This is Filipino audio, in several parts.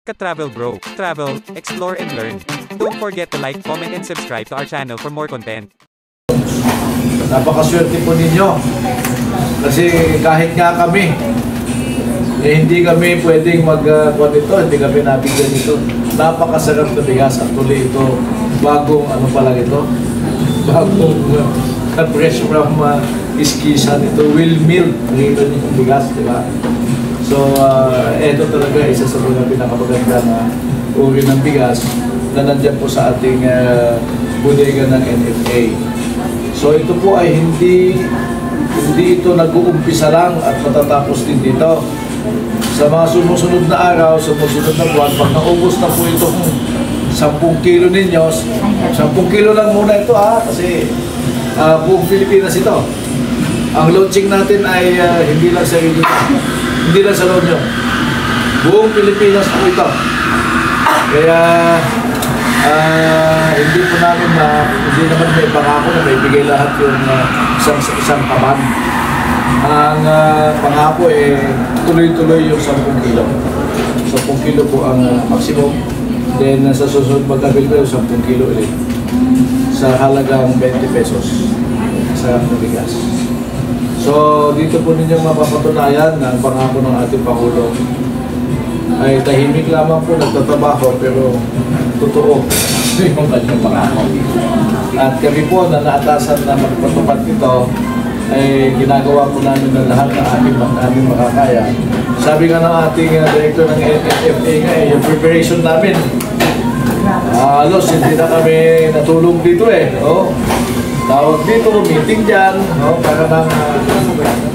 Ka-Travel Bro. Travel, explore and learn. Don't forget to like, comment and subscribe to our channel for more content. Napakaswerte po ninyo. Kasi kahit nga kami, hindi kami pwedeng mag-kuha nito, hindi kami nabigyan nito. Napakasarap na bigas. Actually ito, bagong ano pa lang ito, bagong fresh from iskisan ito, will meal. Nakita niyo yung bigas, di ba? So, ito talaga isa sa mga pinakamaganda na uri ng bigas na nandyan po sa ating bodega ng NFA. So, ito po ay hindi ito nag-uumpisa lang at matatapos din dito. Sa mga sumusunod na araw, sumusunod na buwan, pag naubos na po itong 10 kilo ninyo, 10 kilo lang muna ito kasi buong Pilipinas ito. Ang launching natin ay hindi lang sa Rio, hindi lang sa Lonyo. Buong Pilipinas po ito. Kaya hindi po namin hindi naman may pangako na may bigay lahat yung isang kaban. Ang pangako tuloy-tuloy yung 10 kilo. 10 kilo po ang maximum. Then sa susunod magkabil ko yung 10 kilo ulit. Sa halagang 20 pesos sa bigas. So, dito po ninyong mapapatunayan na ang pangako ng ating Pangulo ay tahimik lamang po nagtatrabaho pero totoo yung kanyang pangako. At kami po na naatasan na magpatupad nito ay ginagawa po namin ng lahat ng aming makakaya. Sabi nga ng ating director ng NFA nga yung preparation namin. Halos hindi na kami natulog dito tawag dito, meeting dyan, para nang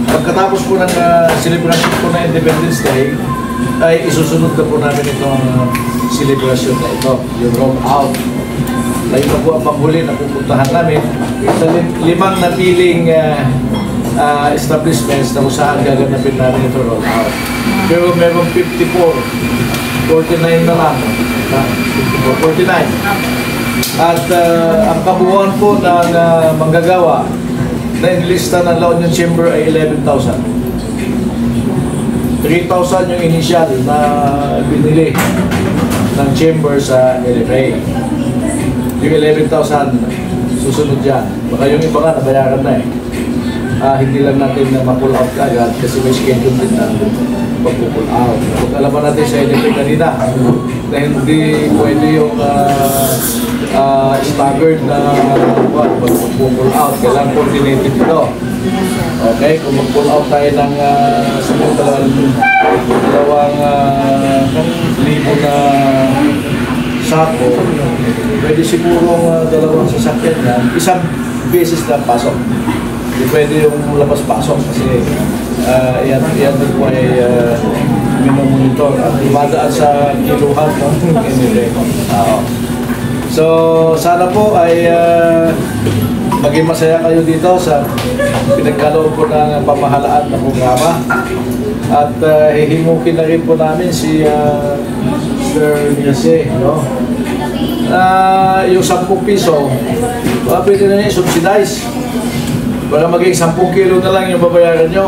pagkatapos po ng celebration po ng Independence Day, ay isusunod na po namin itong celebration na ito, yung roll out. Ay ito po ang panghuli na pupuntahan namin sa 5 napiling establishments na kung saan gaganapin namin ito roll out. Pero meron 54, 49 na lang, 49. At ang kabuuan po ng manggagawa na inilista ng La Union Chamber ay 11,000. 3,000 yung initial na binili ng chamber sa LFA. Yung 11,000 susunod dyan. Baka yung iba nga nabayaran na hindi lang natin na ma-pull out agad kasi may schedule din na pag-pull out. Alam natin sa LFA kanina na hindi pwede yung staggered na mag-pull out. Kailangan coordinated ito. Okay? Kung mag-pull out tayo ng dalawang libo na sako, pwede sigurong dalawang sasakyan na isang beses na pasok. Hindi pwede yung labas-pasok kasi yan din po ay minomonitor at dumadaan sa kiluhan So, sana po ay maging masaya kayo dito sa pinagkaloob po ng pamahalaan na programa. At hihimukin na rin po namin si Sir Jose, yung 10 piso, pwede na niya subsidize. Para maging 10 kilo na lang yung babayaran nyo.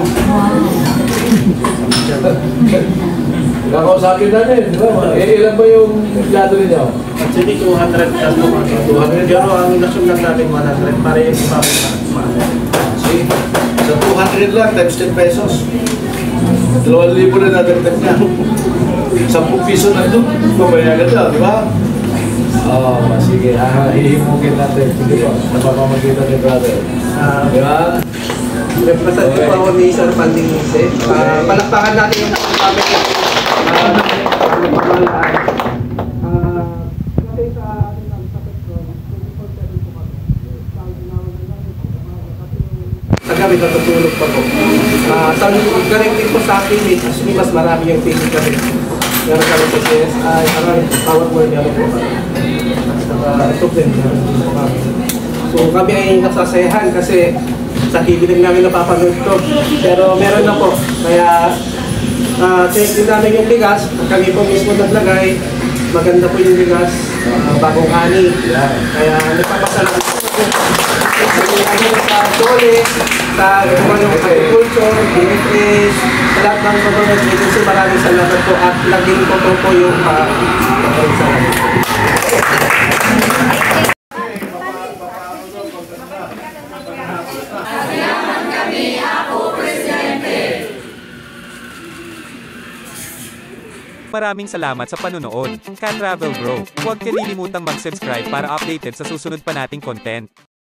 Kakausapin namin, di ba? Ilan ba yung empleyado ninyo? Actually, 200 plus po. 200. Pero ang nasyon lang natin 100. Para yung see? Sa 200 lang, times 10 pesos. 2,000 na nadagdag niya. 10 piso na ito, babayaran na, di ba? Sige. Hihimukin natin. Hindi ba? Napapamagitan ni brother. Di ba? Representative po ako ni Sir Pandingise. Palakpakan natin yung family. Sa gabi natutulog pa po. Sa galing din po sa akin, mas marami yung tingin kami. Meron kami sa CSI, power board meron po kami. Ito din, meron po kami. So kami ay nasasayahan kasi sa TV din namin napapanood to. Pero meron na po. Kaya check din namin yung bigas. Kami po mismo naglagay. Maganda po yung bigas. Bagong ani. Kaya nagpapasalamat po. Sa Dole, sa agriculture, DFS, Sa lahat ng government agency, maraming salamat po at laging totoo po yung maraming salamat. Maraming salamat sa panunood. Ka-Travel Bro, huwag kalilimutang mag-subscribe para updated sa susunod pa nating content.